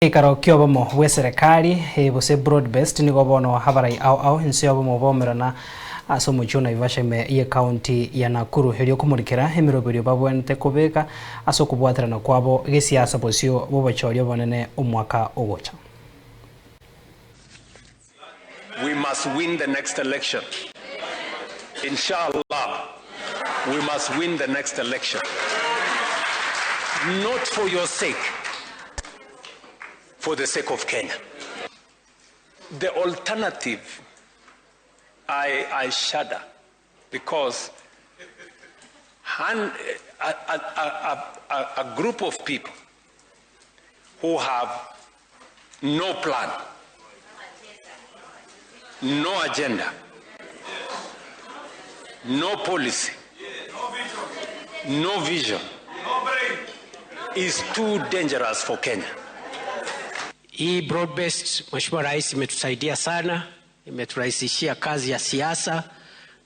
Egeikaro kiobo mo Bw'Eserekari bose broad based NIGO bono habarai au insio mo bomerana aso mucho Naivasha me ye county ya Nakuru helio kumurikira emirobero BW'ENSE kubeka aso kubwaterana kwabo gesiasa bosio bobochorio bonene omwaka ogocha. We must win the next election. Inshallah, we must win the next election. Not for your sake, for the sake of Kenya. The alternative, I shudder, because a group of people who have no plan, no agenda, no policy, no vision, is too dangerous for Kenya. Hii broad based Mheshimiwa Rais imetusaidia sana, imeturahisishia kazi ya siasa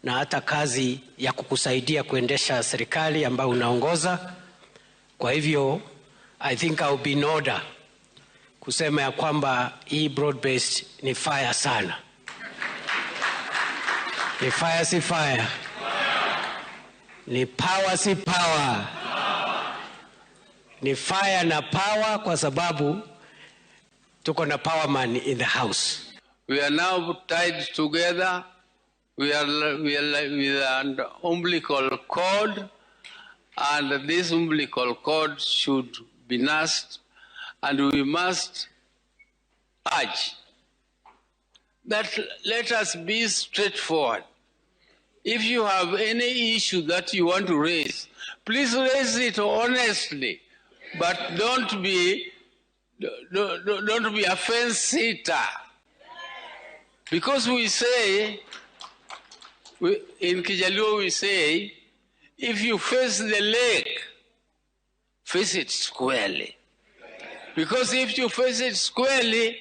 na hata kazi ya kukusaidia kuendesha serikali ambayo unaongoza. Kwa hivyo I think I'll be in order kusema ya kwamba hii broad based ni fire sana. Ni fire si fire. Ni power si power. Ni fire na power kwa sababu tuko na power man in the house. We are now tied together. We are with an umbilical cord, and this umbilical cord should be nursed, and we must urge that let us be straightforward. If you have any issue that you want to raise, please raise it honestly, but don't be a fence sitter. Because we say, in Kijaluo we say, if you face the lake, face it squarely. Because if you face it squarely,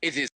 it is